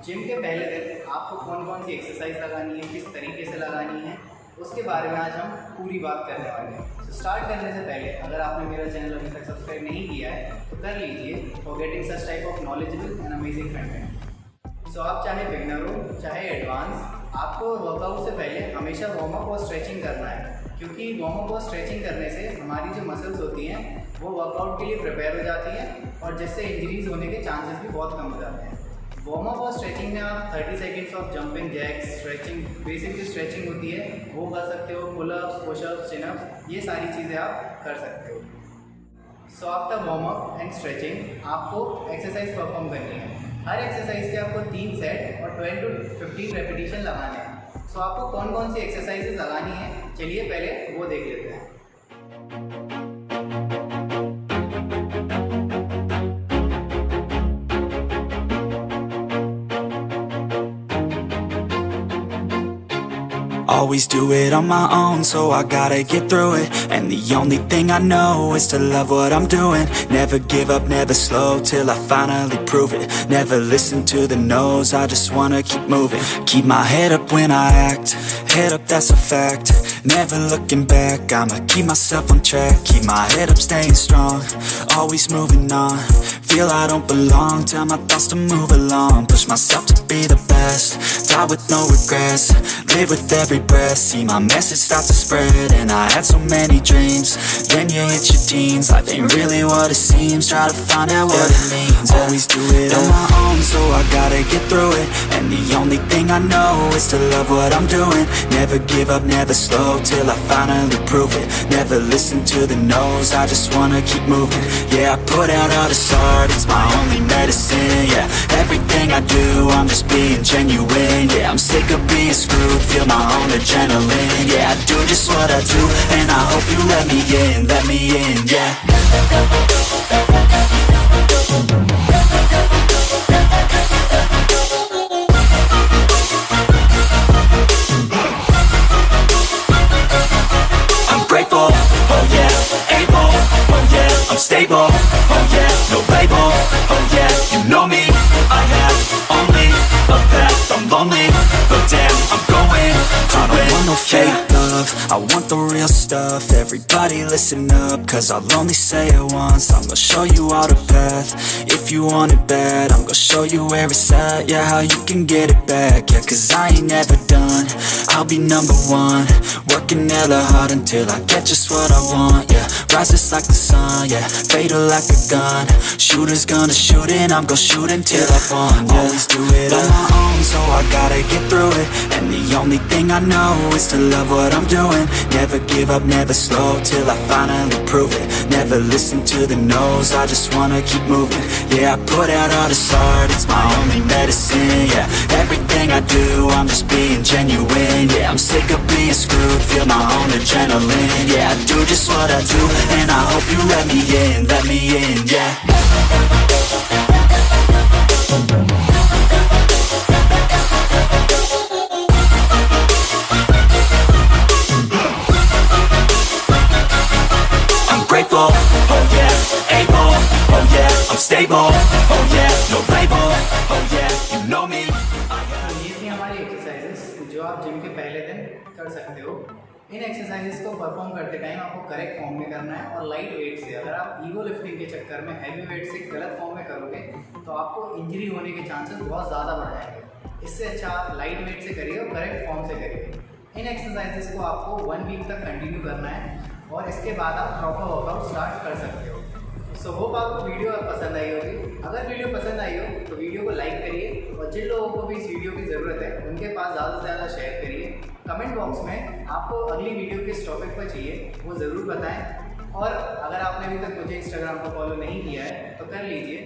Gym के पहले दिन आपको कौन कौन सी एक्सरसाइज लगानी है, किस तरीके से लगानी है, उसके बारे में आज हम पूरी बात करने वाले हैं। स्टार्ट करने से पहले अगर आपने मेरा चैनल अभी तक सब्सक्राइब नहीं किया है तो कर लीजिए for getting such type of knowledgeable and amazing content. So आप चाहे बिगिनर हो चाहे एडवांस, आपको वर्कआउट से पहले हमेशा वार्म अप और स्ट्रेचिंग करना है, क्योंकि वार्म अप और स्ट्रेचिंग करने से हमारी जो मसल्स होती हैं वो वर्कआउट के लिए प्रिपेयर हो जाती हैं और जिससे इंजरीज होने के चांसेस भी बहुत कम हो जाते हैं। वार्म अप और स्ट्रेचिंग में आप 30 seconds of jumping jacks, stretching, basic जो स्ट्रेचिंग होती है वो कर सकते हो, पुलअप्स, पुशअप्स, चिनअप्स, ये सारी चीज़ें आप कर सकते हो। So after warm up and stretching आपको एक्सरसाइज परफॉर्म करनी है। हर एक्सरसाइज के आपको 3 सेट और 12 to 15 रेपिटेशन लगाने हैं। सो आपको कौन कौन सी एक्सरसाइजेज लगानी है, चलिए पहले वो देख लेते हैं। Always do it on my own, so I gotta get through it. And the only thing I know is to love what I'm doing. Never give up, never slow, till I finally prove it. Never listen to the no's, I just wanna keep moving. Keep my head up when I act, head up, that's a fact. Never looking back, I'ma keep myself on track. Keep my head up, staying strong, always moving on. Feel I don't belong, tell my thoughts to move along. Push myself to be the best, die with no regrets. Live with every breath, see my message start to spread. And I had so many dreams, then you hit your teens. Life ain't really what it seems, try to find out what it means. Always do it on my own, so I gotta get through it. And the only thing I know is to love what I'm doing. Never give up, never slow, till I finally prove it. Never listen to the no's, I just wanna keep moving. Yeah, I put out all this art, it's my only medicine. Yeah, everything I do, I'm just being genuine. Yeah, I'm sick of being screwed, feel my own adrenaline. Yeah, I do just what I do, and I hope you let me in, yeah. I'm grateful, oh yeah, able, oh yeah, I'm stable, oh yeah, no label, oh yeah, you know me, I have only a path, I'm lonely, but damn, I'm going to I don't want no fake love, I want the real stuff. Everybody listen up, cause I'll only say it once. I'm gonna show you all the path, if you want it bad. I'm gonna show you where it's at, yeah, how you can get it back. Yeah, cause I ain't never done, I'll be #1. Working hella hard until I get just what I want. Yeah, rises like the sun, yeah, fatal like a gun. Shooter's gonna shoot and I'm gonna shoot until I won. Yeah. Always do it on my own, so I gotta get through it. And the only thing I know is to love what I'm doing. Never give up, never slow, till I finally prove it. Never listen to the no's, I just wanna keep moving. Yeah, I put out all this art, it's my only medicine. Yeah, everything I do, I'm just being genuine. Yeah, I'm sick of being screwed, feel my own adrenaline. Yeah, I do just what I do, and I hope you let me in, yeah. Grateful, oh yeah, able, oh yeah, I'm stable, oh yeah, no label, oh yeah, you know me. ये थी हमारी exercises जो आप gym के पहले दिन कर सकते हो। इन एक्सरसाइजेस को परफॉर्म करते टाइम आपको करेक्ट फॉर्म में करना है और लाइट वेट से। अगर आप ईगो लिफ्टिंग के चक्कर में हैवी वेट से गलत फॉर्म में करोगे तो आपको इंजरी होने के चांसेस बहुत ज़्यादा बढ़ जाएंगे। इससे अच्छा आप लाइट वेट से करिए और करेक्ट फॉर्म से करिए। इन एक्सरसाइजेस को आपको 1 वीक तक कंटिन्यू करना है और इसके बाद आप प्रॉपर वर्कआउट स्टार्ट कर सकते हो। सो होप आपको वीडियो पसंद आई होगी। अगर वीडियो पसंद आई हो तो वीडियो को लाइक करिए और जिन लोगों को भी इस वीडियो की ज़रूरत है उनके पास ज़्यादा से ज़्यादा शेयर करिए। कमेंट बॉक्स में आपको अगली वीडियो किस टॉपिक पर चाहिए वो ज़रूर बताएं। और अगर आपने अभी तक मुझे इंस्टाग्राम पर फॉलो नहीं किया है तो कर लीजिए।